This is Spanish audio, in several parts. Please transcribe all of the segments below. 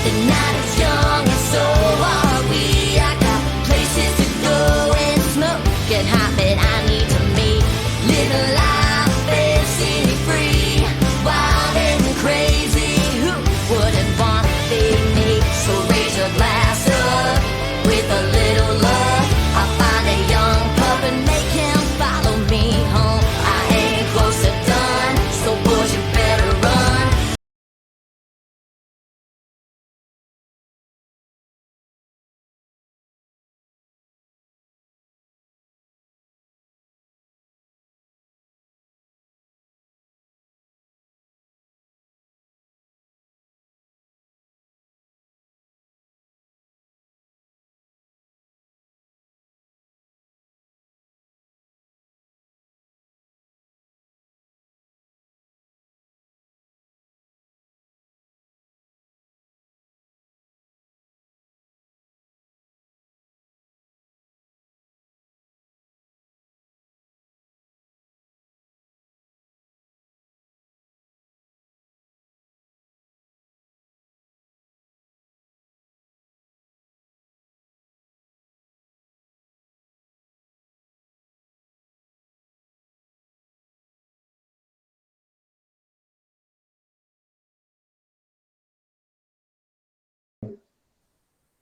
The night is young and so are we. I got places to go and smoke, get hot, but I need to meet. Live a life, fancy free, wild and crazy. Who wouldn't want the me? So raise your glass up with a little love. I'll find a young pup and make him follow me home. I ain't close to done, so boys you better run.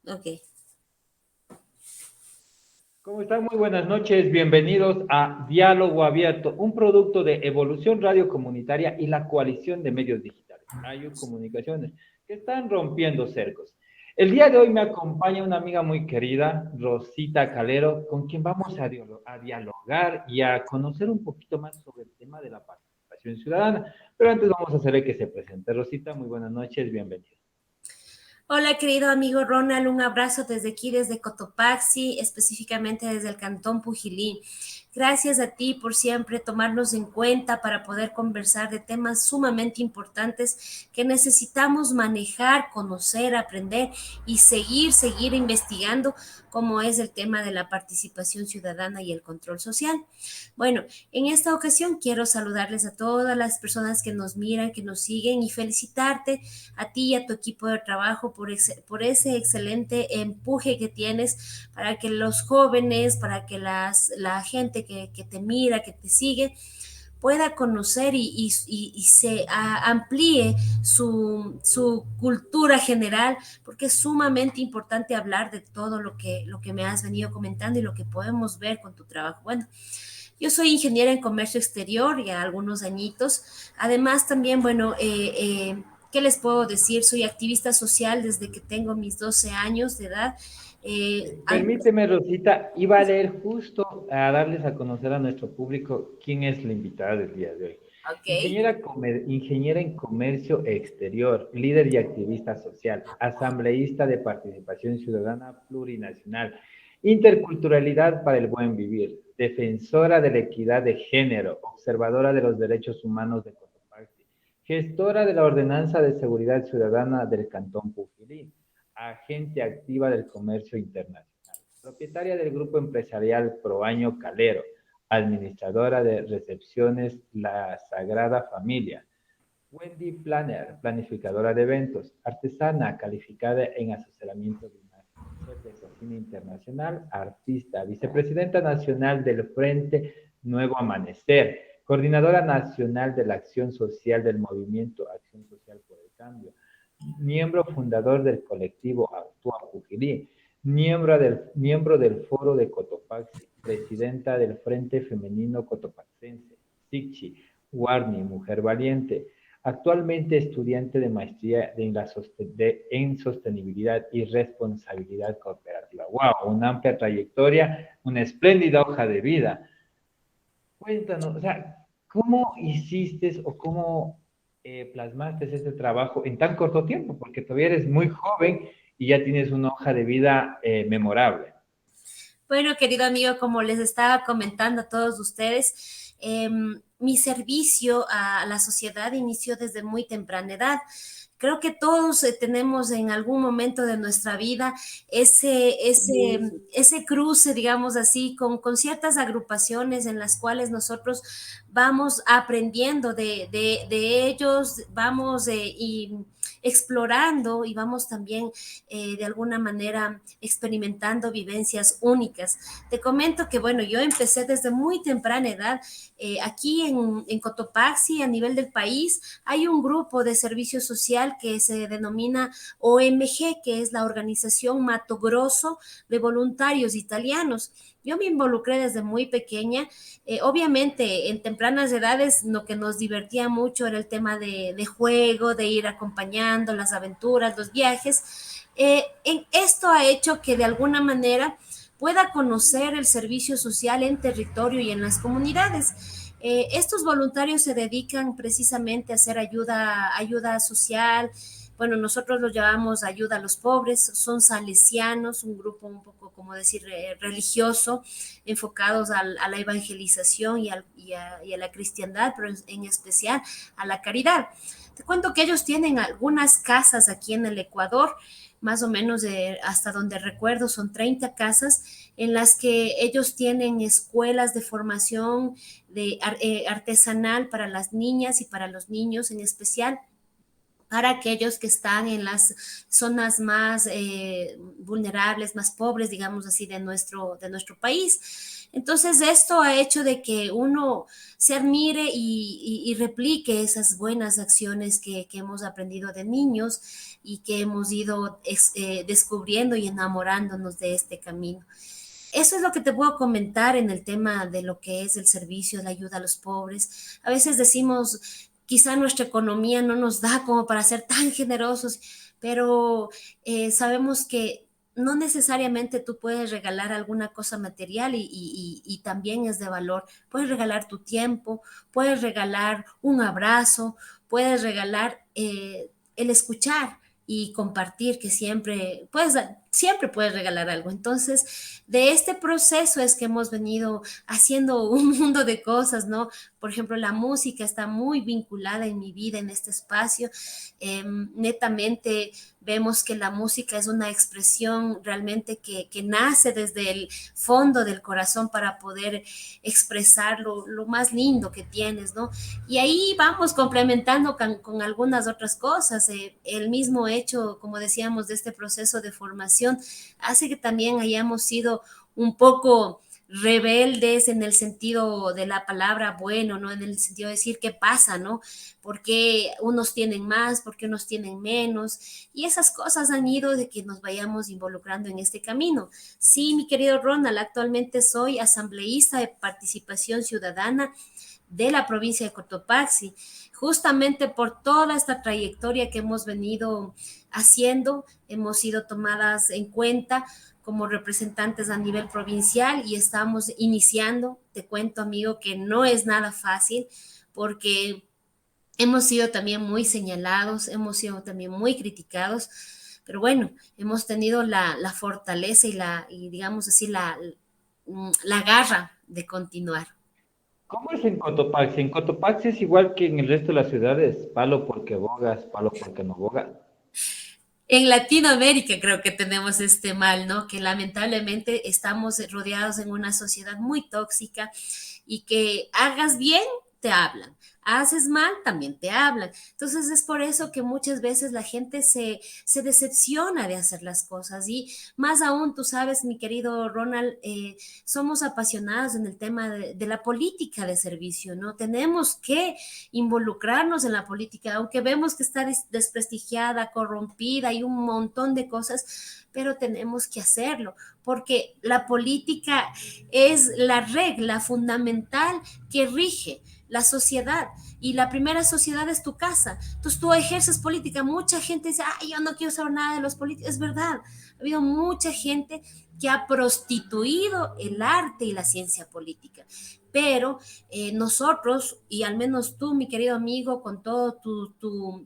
Okay. ¿Cómo están? Muy buenas noches. Bienvenidos a Diálogo Abierto, un producto de Evolución Radio Comunitaria y la Coalición de Medios Digitales, AYU Comunicaciones, que están rompiendo cercos. El día de hoy me acompaña una amiga muy querida, Rosita Calero, con quien vamos a dialogar y a conocer un poquito más sobre el tema de la participación ciudadana. Pero antes vamos a hacerle que se presente. Rosita, muy buenas noches, bienvenida. Hola, querido amigo Ronald, un abrazo desde aquí, desde Cotopaxi, específicamente desde el Cantón Pujilí. Gracias a ti por siempre tomarnos en cuenta para poder conversar de temas sumamente importantes que necesitamos manejar, conocer, aprender y seguir investigando, como es el tema de la participación ciudadana y el control social. Bueno, en esta ocasión quiero saludarles a todas las personas que nos miran, que nos siguen y felicitarte a ti y a tu equipo de trabajo por ese excelente empuje que tienes para que los jóvenes, para que la gente que te mira, que te sigue, pueda conocer y se amplíe su cultura general, porque es sumamente importante hablar de todo lo que me has venido comentando y lo que podemos ver con tu trabajo. Bueno, yo soy ingeniera en comercio exterior, ya algunos añitos. Además, también, bueno, ¿qué les puedo decir? Soy activista social desde que tengo mis 12 años de edad. Permíteme, Rosita, iba a leer justo a darles a conocer a nuestro público quién es la invitada del día de hoy. Ok. Ingeniera en comercio exterior, líder y activista social, asambleísta de participación ciudadana plurinacional, interculturalidad para el buen vivir, defensora de la equidad de género, observadora de los derechos humanos de Cotopaxi, gestora de la Ordenanza de Seguridad Ciudadana del Cantón Pujilí, agente activa del comercio internacional, propietaria del grupo empresarial Proaño Calero, administradora de recepciones La Sagrada Familia, Wendy Planner, planificadora de eventos, artesana calificada en asesoramiento de imagen, chef de cocina internacional, artista, vicepresidenta nacional del Frente Nuevo Amanecer, coordinadora nacional de la acción social del movimiento Acción Social por el Cambio, miembro fundador del colectivo Actúa Pujilí, miembro del Foro de Cotopaxi, presidenta del Frente Femenino Cotopaxense, SICCHI, Warni, Mujer Valiente, actualmente estudiante de maestría en sostenibilidad y responsabilidad cooperativa. ¡Wow! Una amplia trayectoria, una espléndida hoja de vida. Cuéntanos, o sea, ¿cómo hiciste o cómo plasmaste ese trabajo en tan corto tiempo? Porque todavía eres muy joven y ya tienes una hoja de vida memorable. Bueno, querido amigo, como les estaba comentando a todos ustedes, mi servicio a la sociedad inició desde muy temprana edad. Creo que todos tenemos en algún momento de nuestra vida ese cruce, digamos así, con ciertas agrupaciones en las cuales nosotros vamos aprendiendo de ellos, vamos y explorando y vamos también de alguna manera experimentando vivencias únicas. Te comento que, bueno, yo empecé desde muy temprana edad. Aquí en Cotopaxi, a nivel del país, hay un grupo de servicio social que se denomina OMG, que es la Organización Mato Grosso de Voluntarios Italianos. Yo me involucré desde muy pequeña. Obviamente, en tempranas edades, lo que nos divertía mucho era el tema de juego, de ir acompañando las aventuras, los viajes. Esto ha hecho que de alguna manera pueda conocer el servicio social en territorio y en las comunidades. Estos voluntarios se dedican precisamente a hacer ayuda social. Bueno, nosotros los llamamos ayuda a los pobres, son salesianos, un grupo un poco, como decir, religioso, enfocados a la evangelización y a la cristiandad, pero en especial a la caridad. Te cuento que ellos tienen algunas casas aquí en el Ecuador, más o menos hasta donde recuerdo son 30 casas en las que ellos tienen escuelas de formación artesanal para las niñas y para los niños en especial, para aquellos que están en las zonas más vulnerables, más pobres, digamos así, de nuestro país. Entonces, esto ha hecho de que uno se admire y replique esas buenas acciones que hemos aprendido de niños y que hemos ido descubriendo y enamorándonos de este camino. Eso es lo que te puedo comentar en el tema de lo que es el servicio, la ayuda a los pobres. A veces decimos, quizá nuestra economía no nos da como para ser tan generosos, pero sabemos que no necesariamente tú puedes regalar alguna cosa material y también es de valor. Puedes regalar tu tiempo, puedes regalar un abrazo, puedes regalar el escuchar y compartir, que siempre puedes regalar algo. Entonces, de este proceso es que hemos venido haciendo un mundo de cosas, ¿no? Por ejemplo, la música está muy vinculada en mi vida, en este espacio. Netamente vemos que la música es una expresión realmente que nace desde el fondo del corazón para poder expresar lo más lindo que tienes, ¿no? Y ahí vamos complementando con algunas otras cosas. El mismo hecho, como decíamos, de este proceso de formación hace que también hayamos sido un poco rebeldes en el sentido de la palabra bueno, ¿no? En el sentido de decir qué pasa, ¿no? ¿Por qué unos tienen más, por qué unos tienen menos? Y esas cosas han ido de que nos vayamos involucrando en este camino. Sí, mi querido Ronald, actualmente soy asambleísta de participación ciudadana de la provincia de Cotopaxi, justamente por toda esta trayectoria que hemos venido haciendo, hemos sido tomadas en cuenta como representantes a nivel provincial y estamos iniciando. Te cuento, amigo, que no es nada fácil porque hemos sido también muy señalados, hemos sido también muy criticados, pero bueno, hemos tenido la fortaleza y digamos así, la garra de continuar. ¿Cómo es en Cotopaxi? En Cotopaxi es igual que en el resto de las ciudades, palo porque bogas, palo porque no bogas. En Latinoamérica creo que tenemos este mal, ¿no? Que lamentablemente estamos rodeados en una sociedad muy tóxica y que hagas bien, te hablan. Haces mal, también te hablan. Entonces es por eso que muchas veces la gente se decepciona de hacer las cosas. Y más aún, tú sabes, mi querido Ronald, somos apasionados en el tema de la política de servicio, ¿no? Tenemos que involucrarnos en la política, aunque vemos que está desprestigiada, corrompida y un montón de cosas, pero tenemos que hacerlo, porque la política es la regla fundamental que rige la sociedad y la primera sociedad es tu casa. Entonces tú ejerces política. Mucha gente dice, ay, yo no quiero saber nada de los políticos. Es verdad, ha habido mucha gente que ha prostituido el arte y la ciencia política. Pero nosotros, y al menos tú, mi querido amigo, con todos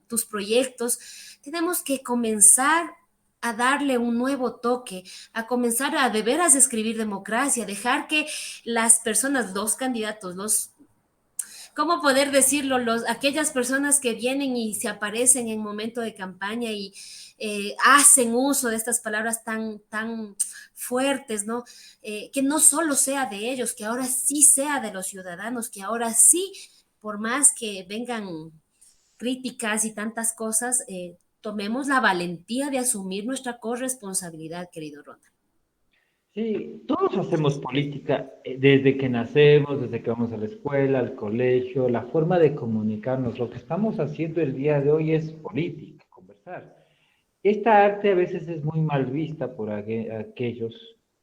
tus proyectos, tenemos que comenzar a darle un nuevo toque, a comenzar a de veras escribir democracia, dejar que las personas, los candidatos, ¿cómo poder decirlo? Aquellas personas que vienen y se aparecen en momento de campaña y hacen uso de estas palabras tan fuertes, ¿no? Que no solo sea de ellos, que ahora sí sea de los ciudadanos, que ahora sí, por más que vengan críticas y tantas cosas, tomemos la valentía de asumir nuestra corresponsabilidad, querido Ronald. Sí, todos hacemos política desde que nacemos, desde que vamos a la escuela, al colegio, la forma de comunicarnos. Lo que estamos haciendo el día de hoy es política, conversar. Esta arte a veces es muy mal vista por aquellos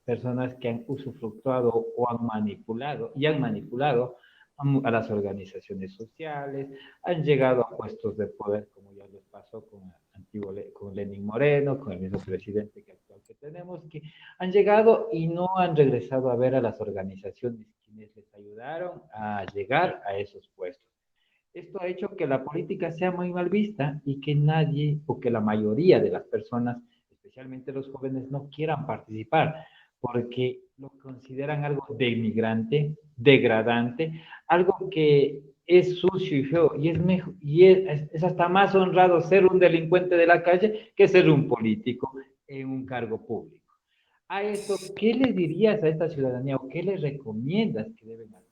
personas que han usufructuado o han manipulado a las organizaciones sociales, han llegado a puestos de poder, como ya les pasó con el antiguo, con Lenín Moreno, con el mismo presidente que actual que tenemos, que han llegado y no han regresado a ver a las organizaciones quienes les ayudaron a llegar a esos puestos. Esto ha hecho que la política sea muy mal vista y que nadie o que la mayoría de las personas, especialmente los jóvenes, no quieran participar porque lo consideran algo denigrante, degradante, algo que es sucio y feo y es mejor, es hasta más honrado ser un delincuente de la calle que ser un político en un cargo público. A esto, ¿qué le dirías a esta ciudadanía o qué le recomiendas que deben hacer?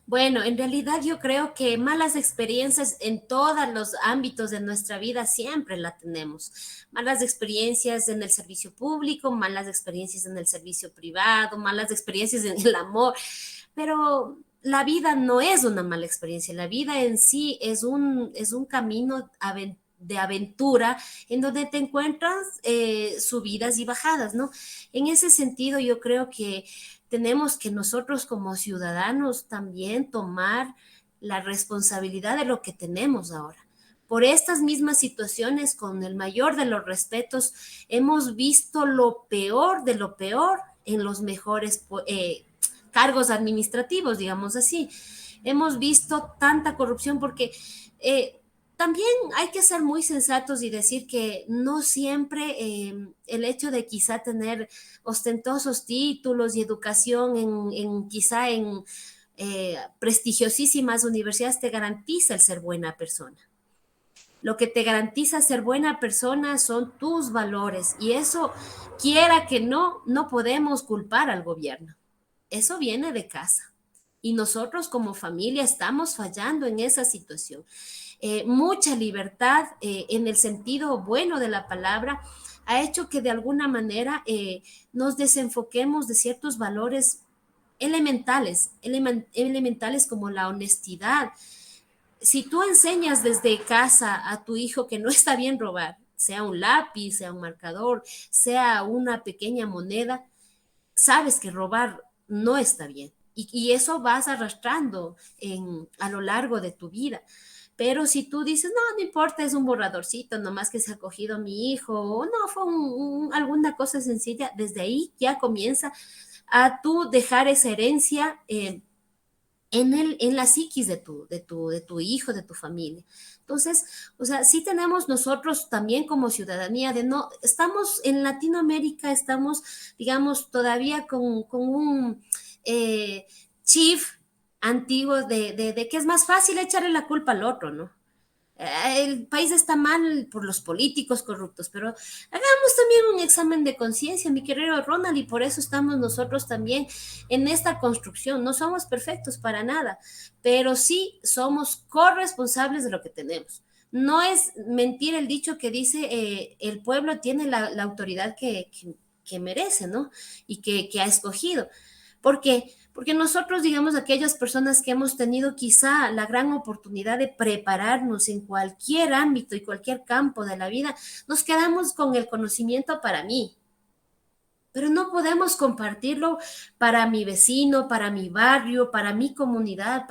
Bueno, en realidad yo creo que malas experiencias en todos los ámbitos de nuestra vida siempre la tenemos. Malas experiencias en el servicio público, malas experiencias en el servicio privado, malas experiencias en el amor, pero la vida no es una mala experiencia. La vida en sí es un camino de aventura en donde te encuentras subidas y bajadas, ¿no? En ese sentido, yo creo que tenemos que nosotros como ciudadanos también tomar la responsabilidad de lo que tenemos ahora. Por estas mismas situaciones, con el mayor de los respetos, hemos visto lo peor de lo peor en los mejores cargos administrativos, digamos así. Hemos visto tanta corrupción porque también hay que ser muy sensatos y decir que no siempre el hecho de quizá tener ostentosos títulos y educación quizá en prestigiosísimas universidades te garantiza el ser buena persona. Lo que te garantiza ser buena persona son tus valores y eso, quiera que no, no podemos culpar al gobierno. Eso viene de casa y nosotros como familia estamos fallando en esa situación. Mucha libertad en el sentido bueno de la palabra ha hecho que de alguna manera nos desenfoquemos de ciertos valores elementales como la honestidad. Si tú enseñas desde casa a tu hijo que no está bien robar, sea un lápiz, sea un marcador, sea una pequeña moneda, sabes que robar no está bien. Y eso vas arrastrando a lo largo de tu vida. Pero si tú dices, no, no importa, es un borradorcito, nomás que se ha cogido mi hijo, o no, fue alguna cosa sencilla, desde ahí ya comienza a tú dejar esa herencia en la psiquis de tu hijo, de tu familia. Entonces, o sea, sí tenemos nosotros también como ciudadanía de no, estamos en Latinoamérica, estamos, digamos, todavía con un chief antiguo de que es más fácil echarle la culpa al otro, ¿no? El país está mal por los políticos corruptos, pero hagamos también un examen de conciencia, mi querido Ronald, y por eso estamos nosotros también en esta construcción. No somos perfectos para nada, pero sí somos corresponsables de lo que tenemos. No es mentir el dicho que dice el pueblo tiene la autoridad que merece, ¿no? Y que ha escogido. ¿Por qué? Porque nosotros, digamos, aquellas personas que hemos tenido quizá la gran oportunidad de prepararnos en cualquier ámbito y cualquier campo de la vida, nos quedamos con el conocimiento para mí, pero no podemos compartirlo para mi vecino, para mi barrio, para mi comunidad,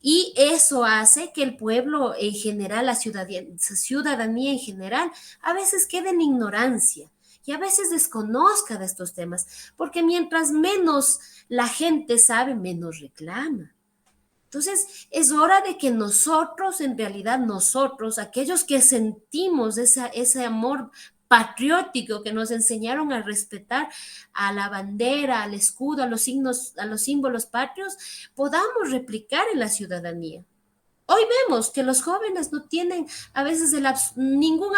Y eso hace que el pueblo en general, la ciudadanía en general, a veces quede en ignorancia y a veces desconozca de estos temas, porque mientras menos la gente sabe, menos reclama. Entonces, es hora de que nosotros, en realidad nosotros, aquellos que sentimos ese amor patriótico que nos enseñaron a respetar a la bandera, al escudo, a los signos, a los símbolos patrios, podamos replicar en la ciudadanía. Hoy vemos que los jóvenes no tienen a veces ningún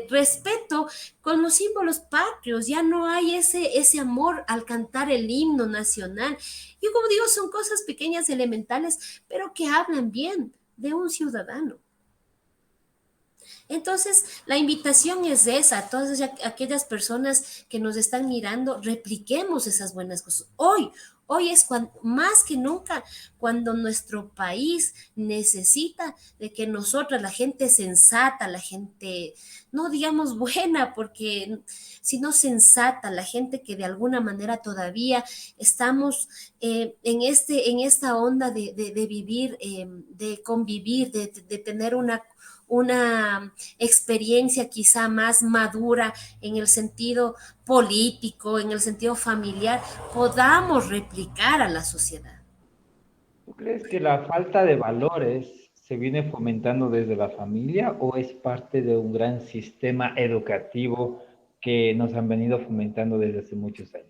respeto con los símbolos patrios, ya no hay ese amor al cantar el himno nacional. Yo como digo, son cosas pequeñas, elementales, pero que hablan bien de un ciudadano. Entonces, la invitación es esa, a todas aquellas personas que nos están mirando, repliquemos esas buenas cosas. Hoy es más que nunca cuando nuestro país necesita de que nosotras, la gente sensata, la gente, no digamos buena, porque sino sensata, la gente que de alguna manera todavía estamos en esta onda de vivir, de convivir, de tener una experiencia quizá más madura en el sentido político, en el sentido familiar, podamos replicar a la sociedad. ¿Tú crees que la falta de valores se viene fomentando desde la familia o es parte de un gran sistema educativo que nos han venido fomentando desde hace muchos años?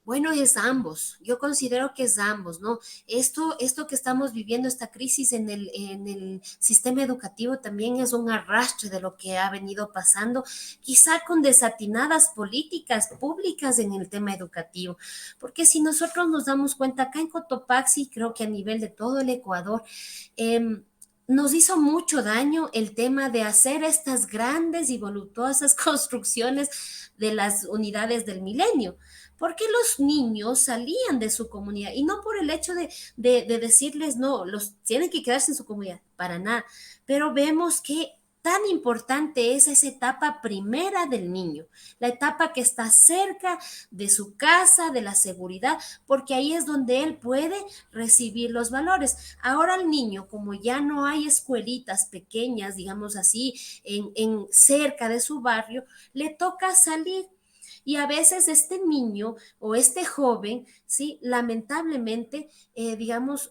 Bueno, es ambos. Yo considero que es ambos, ¿no? Esto que estamos viviendo, esta crisis en el sistema educativo también es un arrastre de lo que ha venido pasando, quizá con desatinadas políticas públicas en el tema educativo. Porque si nosotros nos damos cuenta, acá en Cotopaxi, creo que a nivel de todo el Ecuador, em, nos hizo mucho daño el tema de hacer estas grandes y voluptuosas construcciones de las unidades del milenio, porque los niños salían de su comunidad y no por el hecho de decirles no, los tienen que quedarse en su comunidad, para nada, pero vemos que tan importante es esa etapa primera del niño, la etapa que está cerca de su casa, de la seguridad, porque ahí es donde él puede recibir los valores. Ahora el niño, como ya no hay escuelitas pequeñas, digamos así, en cerca de su barrio, le toca salir y a veces este niño o este joven, sí, lamentablemente, digamos,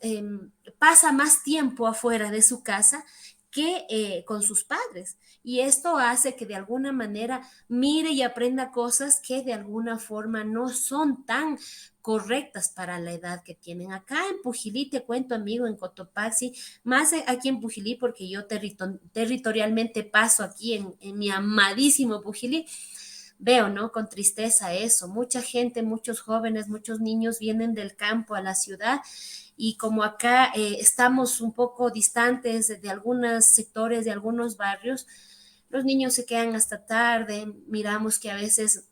pasa más tiempo afuera de su casa que con sus padres. Y esto hace que de alguna manera mire y aprenda cosas que de alguna forma no son tan correctas para la edad que tienen. Acá en Pujilí, te cuento, amigo, en Cotopaxi, más aquí en Pujilí, porque yo territorialmente paso aquí en mi amadísimo Pujilí, veo, ¿no? Con tristeza eso. Mucha gente, muchos jóvenes, muchos niños vienen del campo a la ciudad y como acá estamos un poco distantes de algunos sectores, de algunos barrios, los niños se quedan hasta tarde. Miramos que a veces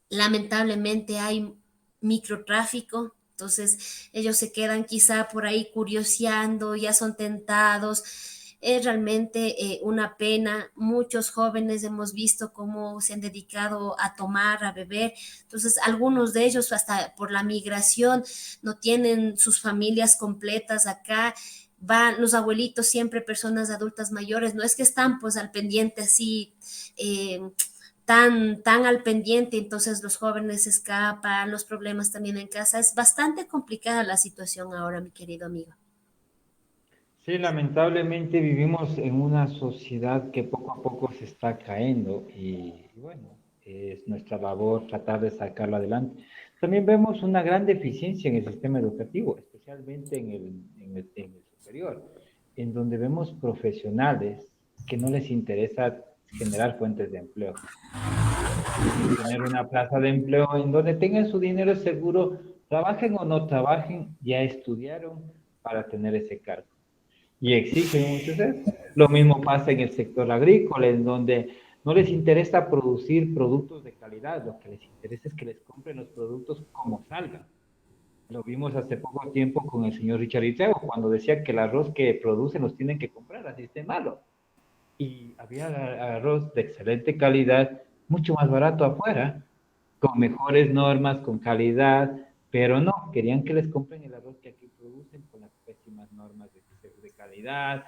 lamentablemente hay microtráfico. Entonces ellos se quedan quizá por ahí curioseando, ya son tentados. Es realmente una pena. Muchos jóvenes hemos visto cómo se han dedicado a tomar, a beber. Entonces, algunos de ellos, hasta por la migración, no tienen sus familias completas acá. Van los abuelitos, siempre personas adultas mayores. No es que están pues al pendiente así. Tan al pendiente, entonces los jóvenes escapan, los problemas también en casa. Es bastante complicada la situación ahora, mi querido amigo. Sí, lamentablemente vivimos en una sociedad que poco a poco se está cayendo y bueno, es nuestra labor tratar de sacarla adelante. También vemos una gran deficiencia en el sistema educativo, especialmente en el superior, en donde vemos profesionales que no les interesa generar fuentes de empleo, sino tener una plaza de empleo en donde tengan su dinero seguro, trabajen o no trabajen, ya estudiaron para tener ese cargo y exigen muchos eso. Lo mismo pasa en el sector agrícola, en donde no les interesa producir productos de calidad, lo que les interesa es que les compren los productos como salgan. Lo vimos hace poco tiempo con el señor Richard Itego, cuando decía que el arroz que producen los tienen que comprar, así esté malo. Y había arroz de excelente calidad, mucho más barato afuera, con mejores normas, con calidad, pero no, querían que les compren el arroz que aquí producen con las pésimas normas de calidad,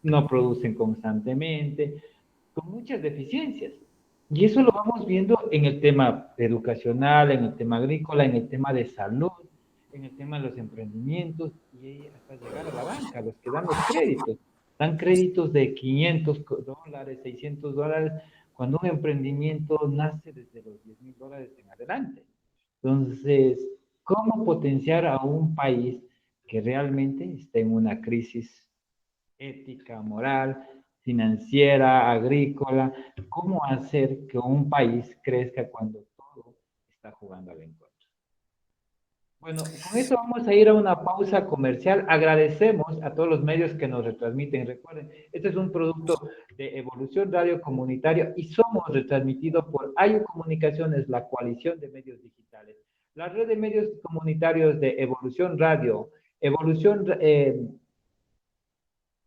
no producen constantemente, con muchas deficiencias. Y eso lo vamos viendo en el tema educacional, en el tema agrícola, en el tema de salud, en el tema de los emprendimientos y hasta llegar a la banca, los que dan los créditos. Dan créditos de $500, $600, cuando un emprendimiento nace desde los $10,000 en adelante. Entonces, ¿cómo potenciar a un país que realmente está en una crisis ética, moral, financiera, agrícola? ¿Cómo hacer que un país crezca cuando todo está jugando al encuentro? Bueno, con eso vamos a ir a una pausa comercial. Agradecemos a todos los medios que nos retransmiten. Recuerden, este es un producto de Evolución Radio Comunitario y somos retransmitidos por AYU Comunicaciones, la coalición de medios digitales. La red de medios comunitarios de Evolución Radio, Evolución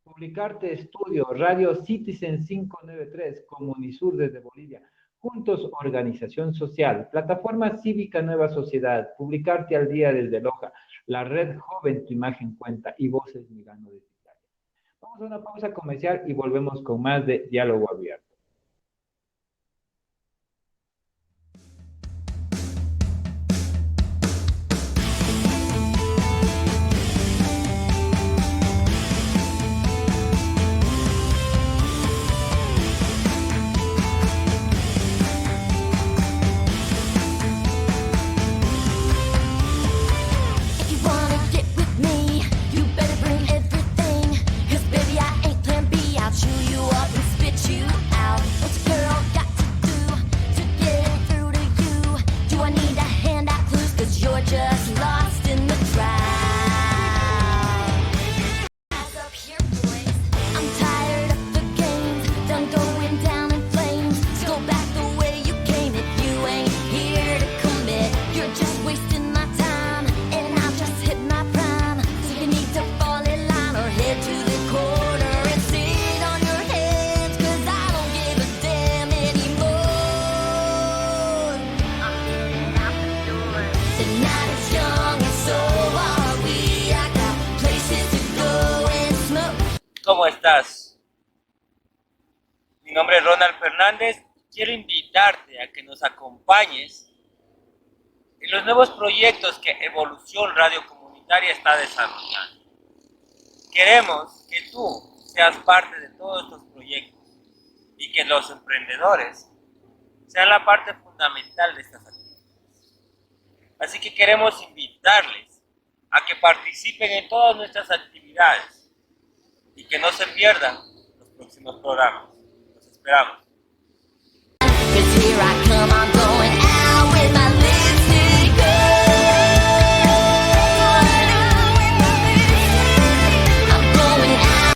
Publicarte Estudio, Radio Citizen 593, Comunisur desde Bolivia. Juntos, Organización Social, Plataforma Cívica Nueva Sociedad, Publicarte al Día desde Loja, la Red Joven Tu Imagen Cuenta y Voces Migano desde Italia. Vamos a una pausa comercial y volvemos con más de Diálogo Abierto. If you wanna get with me, you better bring everything. 'Cause baby, I ain't plan B. I'll chew you up and spit you out. What's a girl got to do to get through to you? Do I need to hand out clues? 'Cause you're just lost in the crowd. Eyes up here, boys. I'm tired of the games, done going down in flames. So go back the way you came if you ain't here to commit. You're just wasting my time, and I've just hit my prime. So you need to fall in line or head to the corner and sit on your hands. 'Cause I don't give a damn anymore. I'm heading out the door. The night is young and so are we. I got places to go and smoke. ¿Cómo estás? Mi nombre es Ronald Fernández. Quiero invitarte a que nos acompañes en los nuevos proyectos que Evolución Radio Comunitaria está desarrollando. Queremos que tú seas parte de todos estos proyectos y que los emprendedores sean la parte fundamental de estas actividades. Así que queremos invitarles a que participen en todas nuestras actividades y que no se pierdan los próximos programas. Los esperamos. 'Cause here I come, I'm going out with my lipstick on. I'm going out.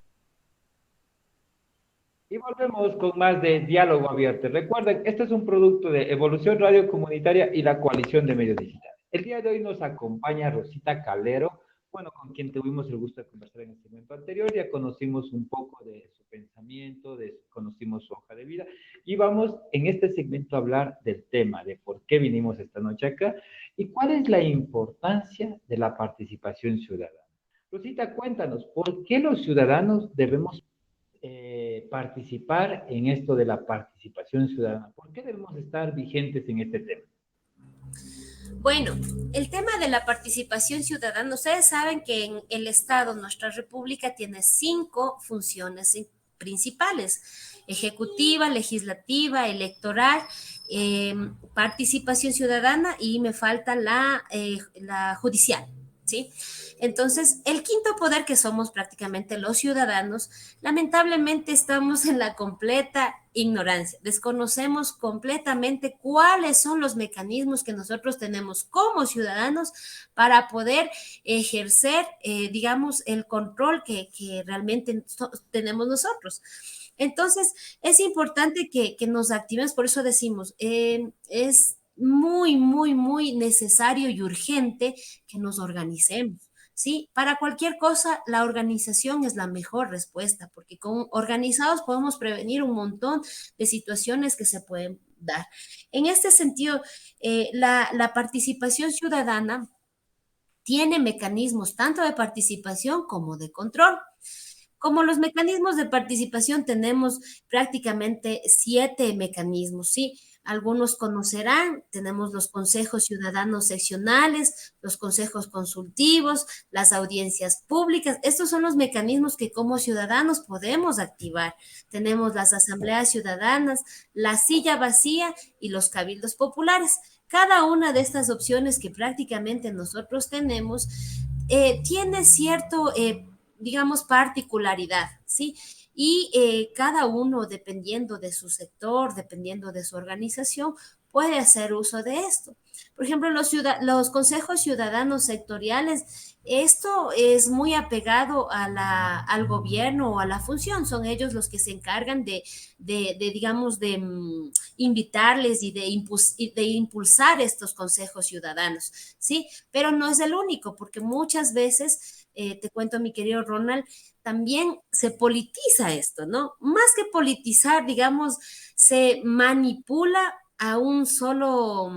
Y volvemos con más de Diálogo Abierto. Recuerden, este es un producto de Evolución Radio Comunitaria y la coalición de medios digitales. El día de hoy nos acompaña Rosita Calero, bueno, con quien tuvimos el gusto de conversar en el segmento anterior. Ya conocimos un poco de su pensamiento, conocimos su hoja de vida y vamos en este segmento a hablar del tema, de por qué vinimos esta noche acá y cuál es la importancia de la participación ciudadana. Rosita, cuéntanos, ¿por qué los ciudadanos debemos participar en esto de la participación ciudadana? ¿Por qué debemos estar vigentes en este tema? Bueno, el tema de la participación ciudadana, ustedes saben que en el Estado, nuestra República tiene 5 funciones principales: ejecutiva, legislativa, electoral, participación ciudadana y me falta la judicial, ¿sí? Entonces, el quinto poder, que somos prácticamente los ciudadanos, lamentablemente estamos en la completa ignorancia. Desconocemos completamente cuáles son los mecanismos que nosotros tenemos como ciudadanos para poder ejercer, digamos, el control que realmente tenemos nosotros. Entonces, es importante que nos activemos, por eso decimos, es muy, muy, muy necesario y urgente que nos organicemos. Sí, para cualquier cosa la organización es la mejor respuesta, porque con organizados podemos prevenir un montón de situaciones que se pueden dar. En este sentido, la participación ciudadana tiene mecanismos tanto de participación como de control. Como los mecanismos de participación tenemos prácticamente 7 mecanismos, ¿sí? Algunos conocerán, tenemos los consejos ciudadanos seccionales, los consejos consultivos, las audiencias públicas. Estos son los mecanismos que como ciudadanos podemos activar. Tenemos las asambleas ciudadanas, la silla vacía y los cabildos populares. Cada una de estas opciones que prácticamente nosotros tenemos tiene cierto digamos, particularidad, ¿sí? Y cada uno, dependiendo de su sector, dependiendo de su organización, puede hacer uso de esto. Por ejemplo, los consejos ciudadanos sectoriales, esto es muy apegado al gobierno o a la función. Son ellos los que se encargan digamos, de invitarles y de impulsar estos consejos ciudadanos, ¿sí? Pero no es el único, porque muchas veces, te cuento, mi querido Ronald, también se politiza esto, ¿no? Más que politizar, digamos, se manipula a un solo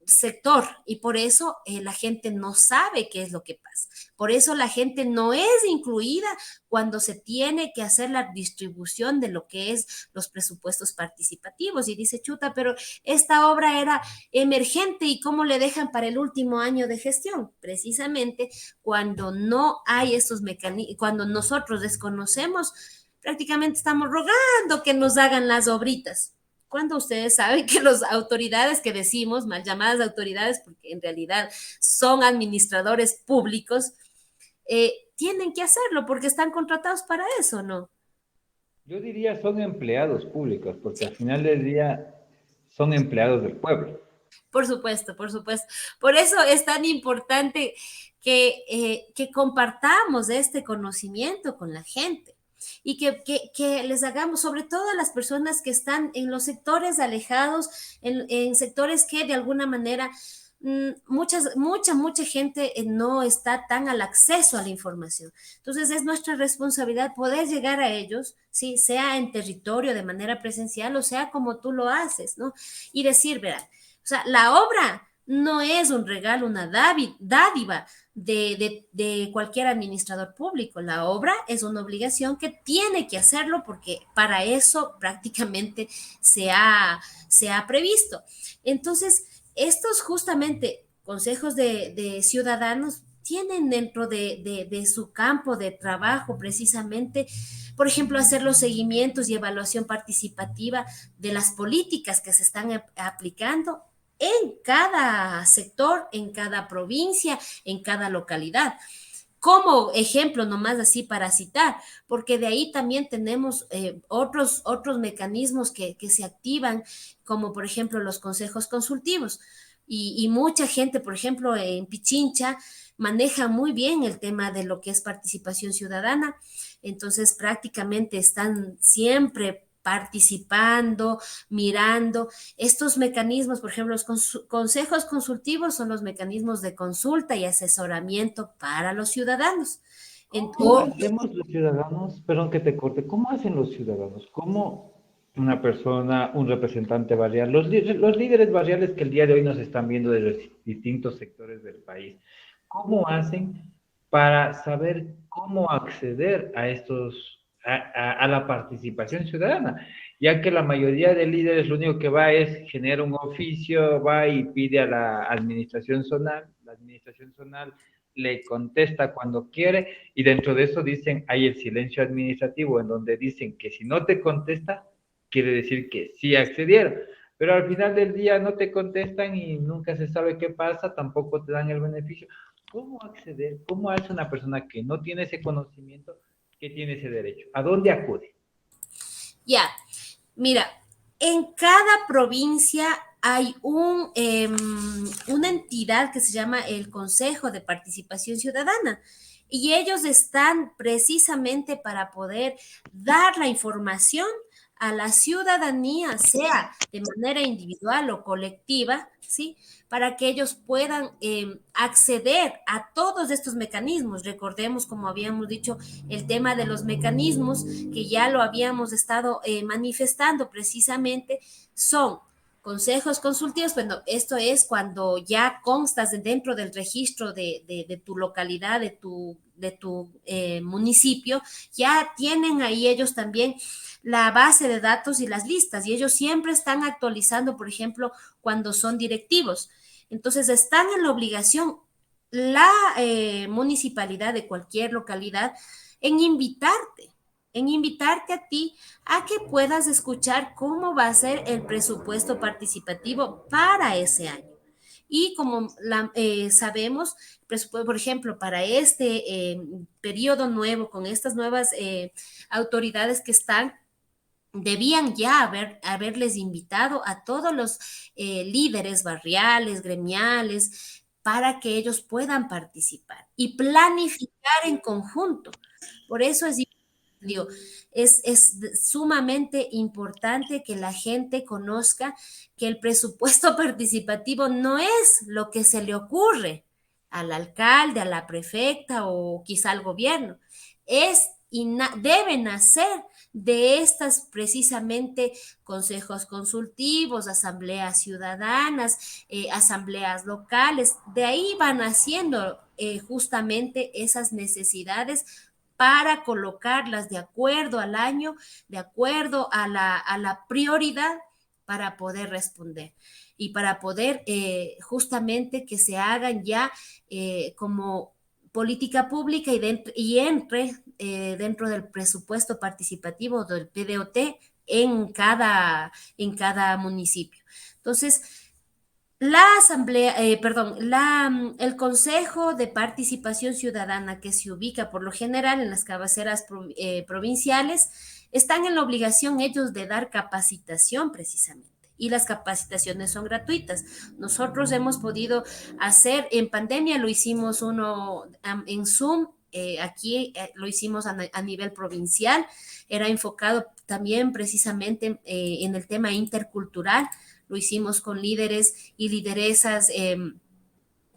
sector y por eso la gente no sabe qué es lo que pasa. Por eso la gente no es incluida cuando se tiene que hacer la distribución de lo que es los presupuestos participativos y dice, chuta, pero esta obra era emergente y cómo le dejan para el último año de gestión. Precisamente cuando no hay estos mecanismos, cuando nosotros desconocemos, prácticamente estamos rogando que nos hagan las obritas cuando ustedes saben que las autoridades que decimos, mal llamadas autoridades, porque en realidad son administradores públicos, tienen que hacerlo porque están contratados para eso, ¿no? Yo diría son empleados públicos, porque Sí, al final del día son empleados del pueblo. por supuesto, por supuesto. Por eso es tan importante que compartamos este conocimiento con la gente y que les hagamos, sobre todo a las personas que están en los sectores alejados, en sectores que de alguna manera mucha gente no está tan al acceso a la información. Entonces es nuestra responsabilidad poder llegar a ellos, ¿sí? Sea en territorio de manera presencial o sea como tú lo haces, ¿no? Y decir, verán, o sea, la obra no es un regalo, una dádiva de cualquier administrador público. La obra es una obligación que tiene que hacerlo porque para eso prácticamente se ha previsto. Entonces, estos justamente consejos de ciudadanos tienen dentro de su campo de trabajo precisamente, por ejemplo, hacer los seguimientos y evaluación participativa de las políticas que se están aplicando en cada sector, en cada provincia, en cada localidad. Como ejemplo, nomás así para citar, porque de ahí también tenemos otros mecanismos que se activan, como por ejemplo los consejos consultivos. Y mucha gente, por ejemplo, en Pichincha, maneja muy bien el tema de lo que es participación ciudadana. Entonces, prácticamente están siempre participando, mirando. Estos mecanismos, por ejemplo, los consejos consultivos son los mecanismos de consulta y asesoramiento para los ciudadanos. ¿Cómo hacemos los ciudadanos? Perdón que te corte. ¿Cómo hacen los ciudadanos? ¿Cómo una persona, un representante barrial, los líderes barriales que el día de hoy nos están viendo de los distintos sectores del país, cómo hacen para saber cómo acceder a a la participación ciudadana? Ya que la mayoría de líderes lo único que va es generar un oficio, va y pide a la administración zonal le contesta cuando quiere y dentro de eso dicen, hay el silencio administrativo en donde dicen que si no te contesta, quiere decir que sí accedieron. Pero al final del día no te contestan y nunca se sabe qué pasa, tampoco te dan el beneficio. ¿Cómo acceder? ¿Cómo hace una persona que no tiene ese conocimiento, que tiene ese derecho? ¿A dónde acude? Ya, mira, en cada provincia hay una entidad que se llama el Consejo de Participación Ciudadana y ellos están precisamente para poder dar la información a la ciudadanía, sea de manera individual o colectiva, ¿sí? Para que ellos puedan acceder a todos estos mecanismos. Recordemos, como habíamos dicho, el tema de los mecanismos que ya lo habíamos estado manifestando precisamente, son consejos consultivos. Bueno, esto es cuando ya constas dentro del registro de tu localidad, de tu municipio, ya tienen ahí ellos también la base de datos y las listas, y ellos siempre están actualizando, por ejemplo, cuando son directivos. Entonces, están en la obligación la municipalidad de cualquier localidad en invitarte a ti a que puedas escuchar cómo va a ser el presupuesto participativo para ese año. Y como sabemos, por ejemplo, para este periodo nuevo, con estas nuevas autoridades que están, debían ya haberles invitado a todos los líderes barriales, gremiales, para que ellos puedan participar y planificar en conjunto. Por eso digo, es sumamente importante que la gente conozca que el presupuesto participativo no es lo que se le ocurre al alcalde, a la prefecta o quizá al gobierno. Es y debe nacer de estas precisamente consejos consultivos, asambleas ciudadanas, asambleas locales. De ahí van naciendo justamente esas necesidades para colocarlas de acuerdo al año, de acuerdo a la prioridad para poder responder y para poder justamente que se hagan ya como política pública y entre dentro del presupuesto participativo del PDOT en cada municipio. Entonces, la asamblea, perdón, el Consejo de Participación Ciudadana que se ubica por lo general en las cabeceras provinciales, están en la obligación ellos de dar capacitación precisamente. Y las capacitaciones son gratuitas. Nosotros hemos podido hacer, en pandemia lo hicimos uno en Zoom, aquí lo hicimos a nivel provincial, era enfocado también precisamente en el tema intercultural. Lo hicimos con líderes y lideresas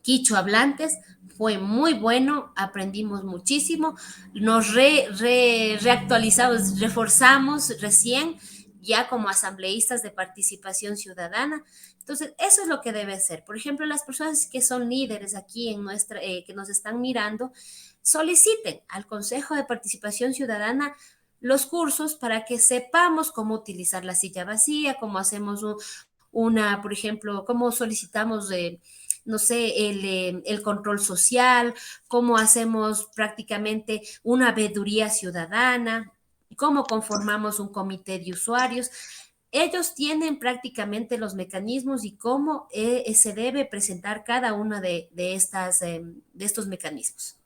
quicho hablantes, fue muy bueno, aprendimos muchísimo, nos reactualizamos, reforzamos recién ya como asambleístas de participación ciudadana. Entonces, eso es lo que debe ser. Por ejemplo, las personas que son líderes aquí en nuestra, que nos están mirando, soliciten al Consejo de Participación Ciudadana los cursos para que sepamos cómo utilizar la silla vacía, cómo hacemos por ejemplo, cómo solicitamos, no sé, el control social, cómo hacemos prácticamente una veeduría ciudadana, cómo conformamos un comité de usuarios. Ellos tienen prácticamente los mecanismos y cómo se debe presentar cada uno de estos mecanismos.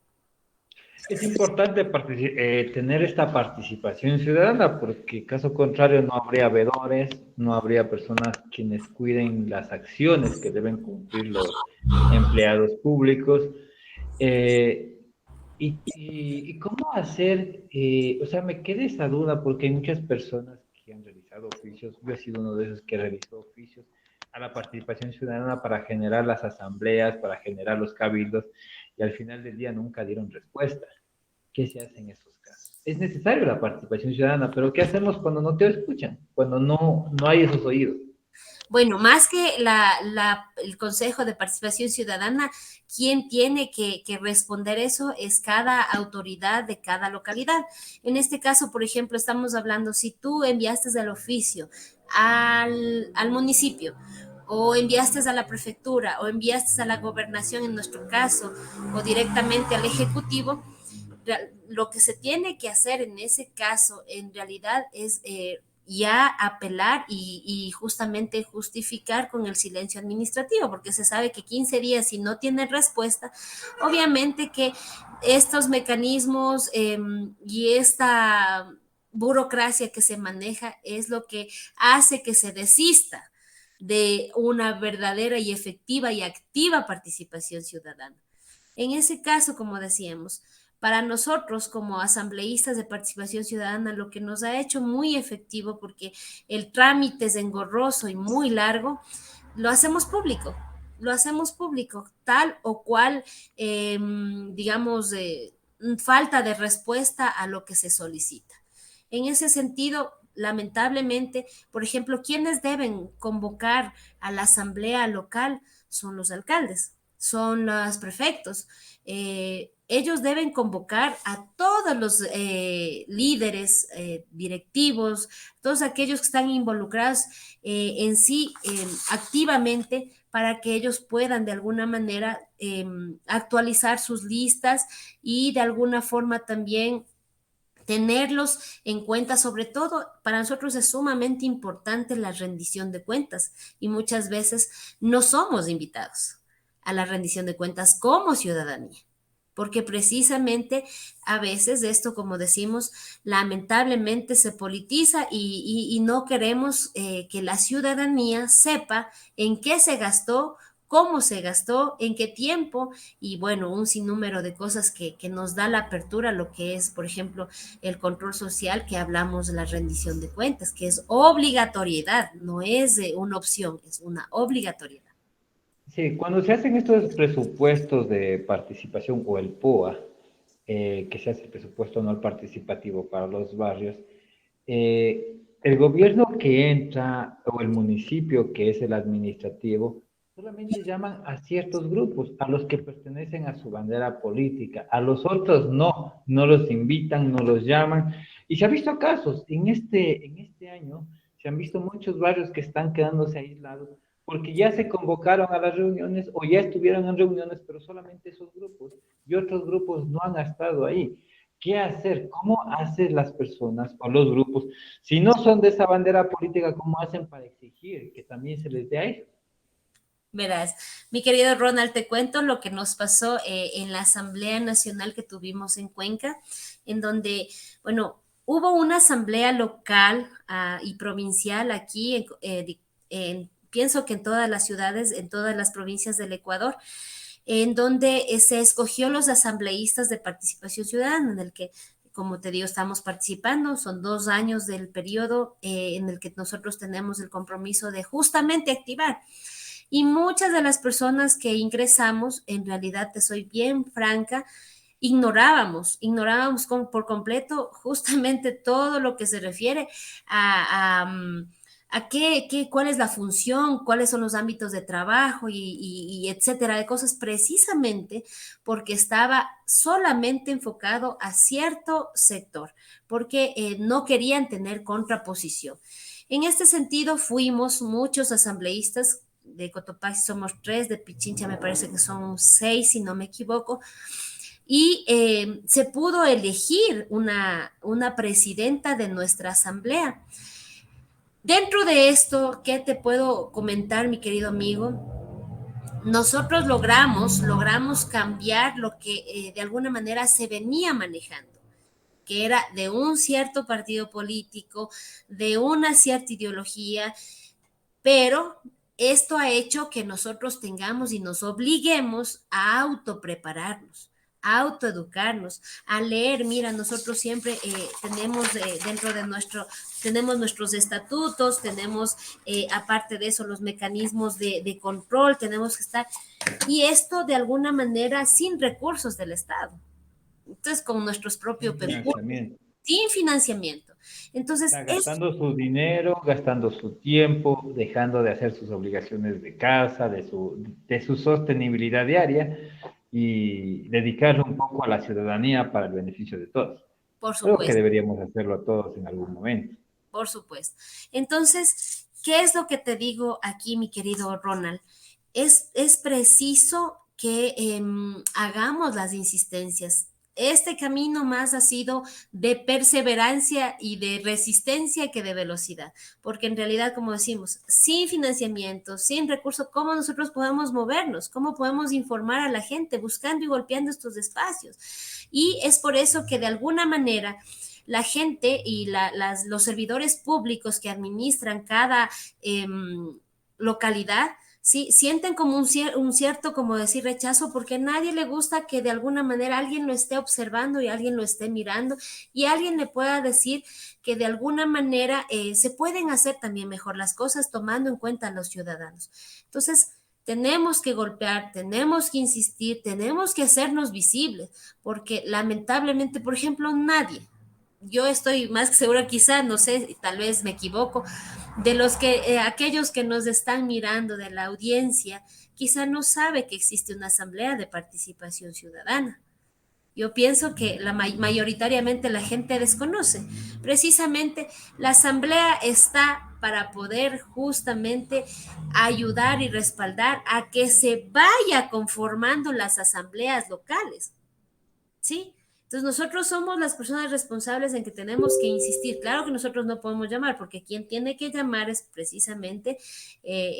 Es importante tener esta participación ciudadana porque caso contrario no habría veedores, no habría personas quienes cuiden las acciones que deben cumplir los empleados públicos. Y cómo hacer, o sea, me queda esa duda porque hay muchas personas que han realizado oficios, yo he sido uno de esos que realizó oficios a la participación ciudadana para generar las asambleas, para generar los cabildos, y al final del día nunca dieron respuesta. ¿Qué se hace en esos casos? Es necesario la participación ciudadana, pero ¿qué hacemos cuando no te escuchan? Cuando no hay esos oídos. Bueno, más que el Consejo de Participación Ciudadana, quien tiene que responder eso es cada autoridad de cada localidad. En este caso, por ejemplo, estamos hablando, si tú enviaste el oficio al municipio, o enviaste a la prefectura, o enviaste a la gobernación en nuestro caso, o directamente al ejecutivo, lo que se tiene que hacer en ese caso en realidad es ya apelar y justamente justificar con el silencio administrativo, porque se sabe que 15 días si no tiene respuesta, obviamente que estos mecanismos y esta burocracia que se maneja es lo que hace que se desista de una verdadera y efectiva y activa participación ciudadana. En ese caso, como decíamos, para nosotros como asambleístas de participación ciudadana, lo que nos ha hecho muy efectivo, porque el trámite es engorroso y muy largo, lo hacemos público, tal o cual, digamos, falta de respuesta a lo que se solicita. En ese sentido, lamentablemente, por ejemplo, quienes deben convocar a la asamblea local son los alcaldes, son los prefectos. Ellos deben convocar a todos los líderes directivos, todos aquellos que están involucrados en sí activamente para que ellos puedan de alguna manera actualizar sus listas y de alguna forma también tenerlos en cuenta. Sobre todo, para nosotros es sumamente importante la rendición de cuentas y muchas veces no somos invitados a la rendición de cuentas como ciudadanía, porque precisamente a veces esto, como decimos, lamentablemente se politiza y no queremos que la ciudadanía sepa en qué se gastó, cómo se gastó, en qué tiempo y bueno, un sinnúmero de cosas que nos da la apertura, lo que es, por ejemplo, el control social, que hablamos de la rendición de cuentas, que es obligatoriedad, no es una opción, es una obligatoriedad. Sí, cuando se hacen estos presupuestos de participación o el PUA, que se hace el presupuesto anual participativo para los barrios, el gobierno que entra o el municipio que es el administrativo, solamente llaman a ciertos grupos, a los que pertenecen a su bandera política, a los otros no, no los invitan, no los llaman. Y se ha visto casos, en este año se han visto muchos barrios que están quedándose aislados porque ya se convocaron a las reuniones o ya estuvieron en reuniones, pero solamente esos grupos y otros grupos no han estado ahí. ¿Qué hacer? ¿Cómo hacen las personas o los grupos? Si no son de esa bandera política, ¿cómo hacen para exigir que también se les dé a ellos? Verás, mi querido Ronald, te cuento lo que nos pasó en la Asamblea Nacional que tuvimos en Cuenca, en donde, bueno, hubo una asamblea local y provincial aquí, pienso que en todas las ciudades, en todas las provincias del Ecuador, en donde se escogió los asambleístas de participación ciudadana, en el que, como te digo, estamos participando. Son 2 años del periodo en el que nosotros tenemos el compromiso de justamente activar. Y muchas de las personas que ingresamos, en realidad te soy bien franca, ignorábamos por completo justamente todo lo que se refiere a cuál es la función, cuáles son los ámbitos de trabajo y etcétera, de cosas, precisamente porque estaba solamente enfocado a cierto sector, porque no querían tener contraposición. En este sentido, fuimos muchos asambleístas. De Cotopaxi somos 3, de Pichincha me parece que son 6, si no me equivoco, y se pudo elegir una presidenta de nuestra asamblea. Dentro de esto, ¿qué te puedo comentar, mi querido amigo? Nosotros logramos cambiar lo que de alguna manera se venía manejando, que era de un cierto partido político, de una cierta ideología, pero esto ha hecho que nosotros tengamos y nos obliguemos a autoprepararnos, a autoeducarnos, a leer. Mira, nosotros siempre tenemos dentro de tenemos nuestros estatutos, tenemos aparte de eso los mecanismos de control, tenemos que estar, y esto de alguna manera sin recursos del Estado. Entonces, con nuestros propios recursos, Financiamiento. sin financiamiento. Entonces, Está es gastando su dinero, gastando su tiempo, dejando de hacer sus obligaciones de casa, de su sostenibilidad diaria y dedicarlo un poco a la ciudadanía para el beneficio de todos. por Creo que supuesto. deberíamos hacerlo todos en algún momento. Por supuesto. Entonces, ¿qué es lo que te digo aquí, mi querido Ronald? Es preciso que hagamos las insistencias. Este camino más ha sido de perseverancia y de resistencia que de velocidad, porque en realidad, como decimos, sin financiamiento, sin recursos, ¿cómo nosotros podemos movernos? ¿Cómo podemos informar a la gente buscando y golpeando estos espacios? Y es por eso que de alguna manera la gente y los servidores públicos que administran cada localidad, sí, sienten como un cierto, como decir, rechazo, porque a nadie le gusta que de alguna manera alguien lo esté observando y alguien lo esté mirando y alguien le pueda decir que de alguna manera se pueden hacer también mejor las cosas tomando en cuenta a los ciudadanos. Entonces, tenemos que golpear, tenemos que insistir, tenemos que hacernos visibles, porque lamentablemente, por ejemplo, nadie, yo estoy más que segura, quizá, no sé, tal vez me equivoco, de los que, aquellos que nos están mirando de la audiencia, quizá no sabe que existe una asamblea de participación ciudadana. Yo pienso que mayoritariamente la gente desconoce. Precisamente la asamblea está para poder justamente ayudar y respaldar a que se vaya conformando las asambleas locales. ¿Sí? Entonces nosotros somos las personas responsables en que tenemos que insistir. Claro que nosotros no podemos llamar, porque quien tiene que llamar es precisamente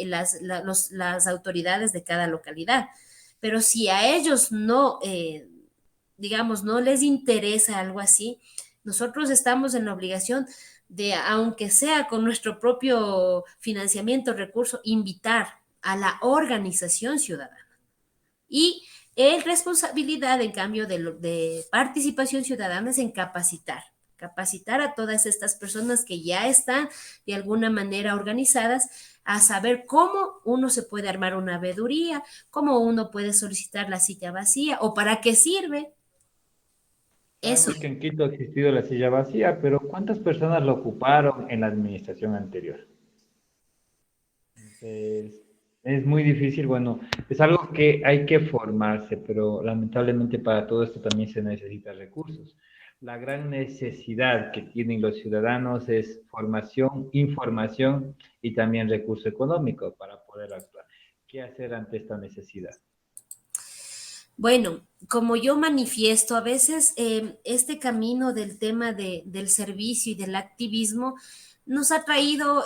las autoridades de cada localidad. Pero si a ellos no digamos, no les interesa algo así, nosotros estamos en la obligación de, aunque sea con nuestro propio financiamiento, recurso, invitar a la organización ciudadana. Y el responsabilidad, en cambio, de participación ciudadana es en capacitar a todas estas personas que ya están de alguna manera organizadas a saber cómo uno se puede armar una veeduría, cómo uno puede solicitar la silla vacía o para qué sirve. Eso. Sabemos que en Quito ha existido la silla vacía, pero ¿cuántas personas lo ocuparon en la administración anterior? Entonces, es muy difícil, bueno, es algo que hay que formarse, pero lamentablemente para todo esto también se necesita recursos. La gran necesidad que tienen los ciudadanos es formación, información y también recurso económico para poder actuar. ¿Qué hacer ante esta necesidad? Bueno, como yo manifiesto, a veces este camino del tema del servicio y del activismo nos ha traído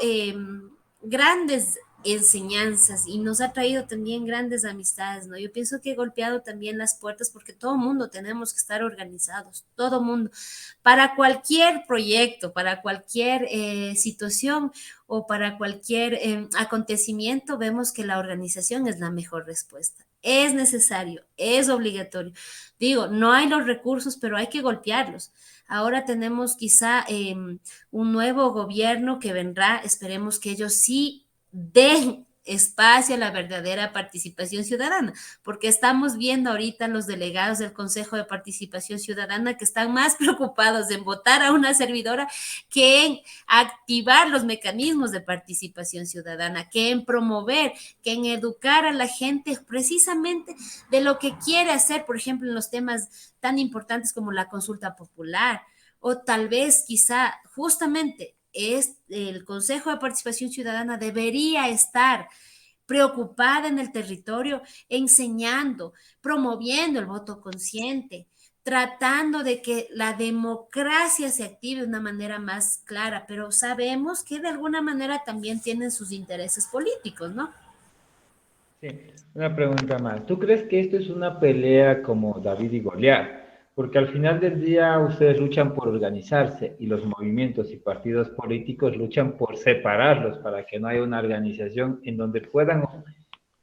grandes enseñanzas y nos ha traído también grandes amistades, ¿no? Yo pienso que he golpeado también las puertas porque todo mundo tenemos que estar organizados, todo mundo, para cualquier proyecto, para cualquier situación o para cualquier acontecimiento, vemos que la organización es la mejor respuesta. Es necesario, es obligatorio. Digo, no hay los recursos, pero hay que golpearlos. Ahora tenemos quizá un nuevo gobierno que vendrá. Esperemos que ellos sí den espacio a la verdadera participación ciudadana, porque estamos viendo ahorita los delegados del Consejo de Participación Ciudadana que están más preocupados en votar a una servidora que en activar los mecanismos de participación ciudadana, que en promover, que en educar a la gente precisamente de lo que quiere hacer, por ejemplo, en los temas tan importantes como la consulta popular, o tal vez quizá justamente es el Consejo de Participación Ciudadana debería estar preocupada en el territorio, enseñando, promoviendo el voto consciente, tratando de que la democracia se active de una manera más clara, pero sabemos que de alguna manera también tienen sus intereses políticos, ¿no? Sí, una pregunta más. ¿Tú crees que esto es una pelea como David y Goliat? Porque al final del día ustedes luchan por organizarse y los movimientos y partidos políticos luchan por separarlos para que no haya una organización en donde puedan,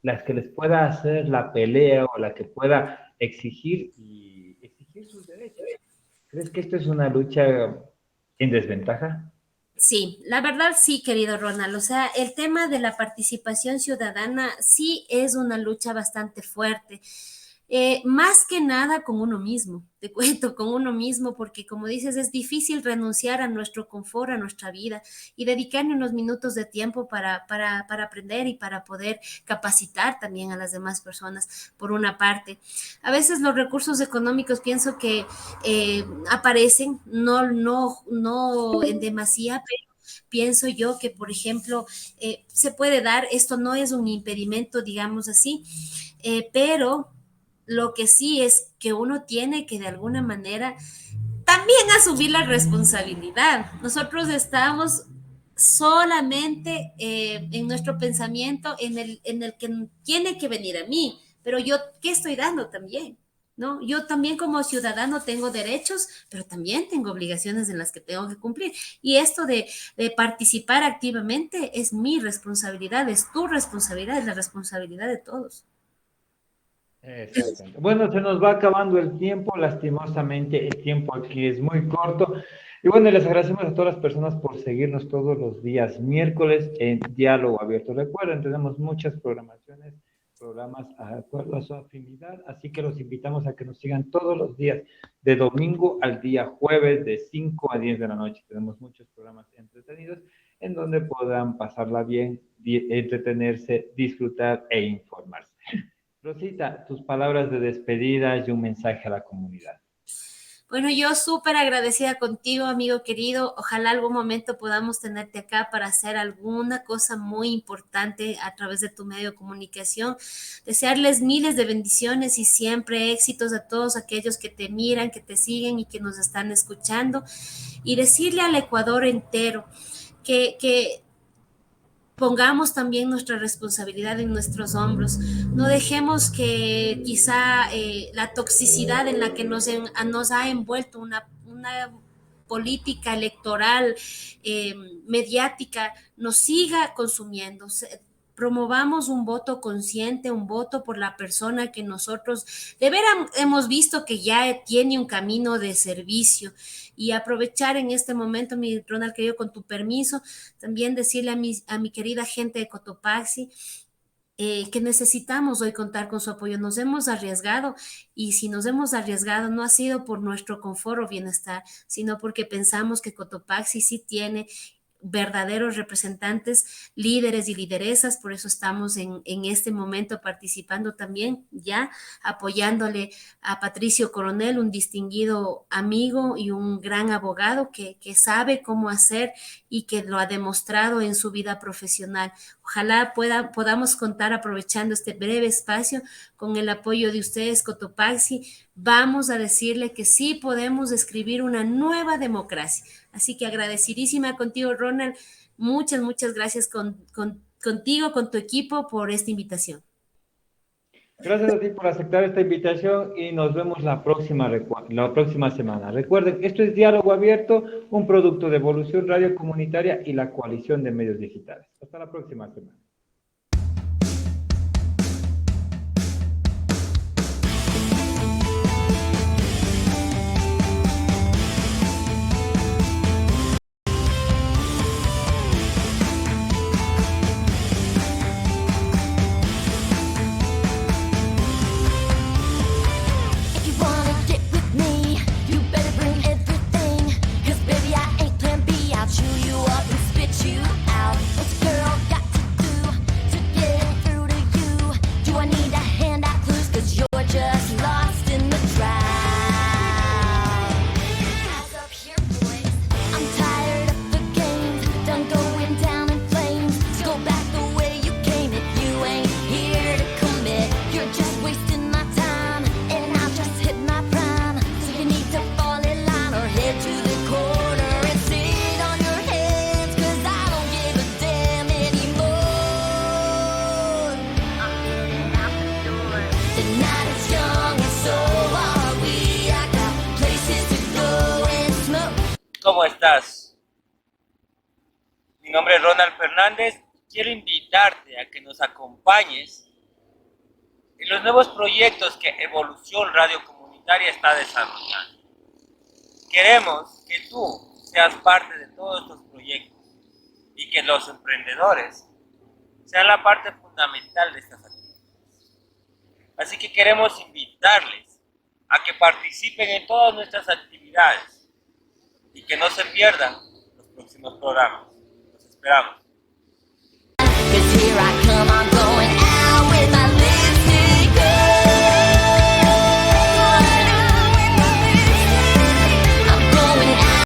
las que les pueda hacer la pelea o la que pueda exigir y exigir sus derechos. ¿Crees que esto es una lucha en desventaja? Sí, la verdad sí, querido Ronald. O sea, el tema de la participación ciudadana sí es una lucha bastante fuerte. Más que nada con uno mismo, te cuento, con uno mismo, porque como dices, es difícil renunciar a nuestro confort, a nuestra vida y dedicarle unos minutos de tiempo para aprender y para poder capacitar también a las demás personas, por una parte. A veces los recursos económicos pienso que aparecen, no en demasía, pero pienso yo que, por ejemplo, se puede dar, esto no es un impedimento, digamos así, pero lo que sí es que uno tiene que de alguna manera también asumir la responsabilidad. Nosotros estamos solamente en nuestro pensamiento en el que tiene que venir a mí, pero yo, ¿qué estoy dando también? ¿No? Yo también como ciudadano tengo derechos, pero también tengo obligaciones en las que tengo que cumplir. Y esto de participar activamente es mi responsabilidad, es tu responsabilidad, es la responsabilidad de todos. Exactamente. Bueno, se nos va acabando el tiempo, lastimosamente el tiempo aquí es muy corto. Y bueno, les agradecemos a todas las personas por seguirnos todos los días miércoles en Diálogo Abierto. Recuerden, tenemos muchas programaciones, programas de acuerdo a su afinidad, así que los invitamos a que nos sigan todos los días, de domingo al día jueves, de 5 a 10 de la noche. Tenemos muchos programas entretenidos en donde podrán pasarla bien, entretenerse, disfrutar e informarse. Rosita, tus palabras de despedida y un mensaje a la comunidad. Bueno, yo súper agradecida contigo, amigo querido. Ojalá algún momento podamos tenerte acá para hacer alguna cosa muy importante a través de tu medio de comunicación. Desearles miles de bendiciones y siempre éxitos a todos aquellos que te miran, que te siguen y que nos están escuchando. Y decirle al Ecuador entero que pongamos también nuestra responsabilidad en nuestros hombros. No dejemos que quizá la toxicidad en la que nos ha envuelto una política electoral, mediática, nos siga consumiendo. Promovamos un voto consciente, un voto por la persona que nosotros de veras hemos visto que ya tiene un camino de servicio. Y aprovechar en este momento, mi Ronald querido, con tu permiso, también decirle a mi querida gente de Cotopaxi, que necesitamos hoy contar con su apoyo. Nos hemos arriesgado y si nos hemos arriesgado no ha sido por nuestro confort o bienestar, sino porque pensamos que Cotopaxi sí tiene verdaderos representantes, líderes y lideresas. Por eso estamos en este momento participando también, ya apoyándole a Patricio Coronel, un distinguido amigo y un gran abogado que sabe cómo hacer y que lo ha demostrado en su vida profesional. Ojalá podamos contar, aprovechando este breve espacio, con el apoyo de ustedes, Cotopaxi. Vamos a decirle que sí podemos escribir una nueva democracia. Así que agradecidísima contigo, Ronald. Muchas gracias contigo, con tu equipo, por esta invitación. Gracias a ti por aceptar esta invitación y nos vemos la próxima semana. Recuerden, esto es Diálogo Abierto, un producto de Evolución Radio Comunitaria y la Coalición de Medios Digitales. Hasta la próxima semana. If you wanna get with me, you better bring everything. 'Cause baby, I ain't plan B. I'll chew you up and spit you out. What's a girl got to do to get through to you? Do I need to hand out clues? 'Cause you're just lost in the crowd. Eyes up here, boys. I'm tired of the games, done going down in flames. So go back the way you came if you ain't here to commit. You're just wasting my time, and I've just hit my prime. So you need to fall in line or head to the corner and sit on your hands. 'Cause I don't give a damn anymore. I'm heading out the door. The night is young and so are we. I got places to go and smoke. ¿Cómo estás? Mi nombre es Ronald Fernández. Quiero invitarte a que nos acompañes en los nuevos proyectos que Evolución Radio Comunitaria está desarrollando. Queremos que tú seas parte de todos estos proyectos y que los emprendedores sean la parte fundamental de estas actividades. Así que queremos invitarles a que participen en todas nuestras actividades y que no se pierdan los próximos programas. Los esperamos.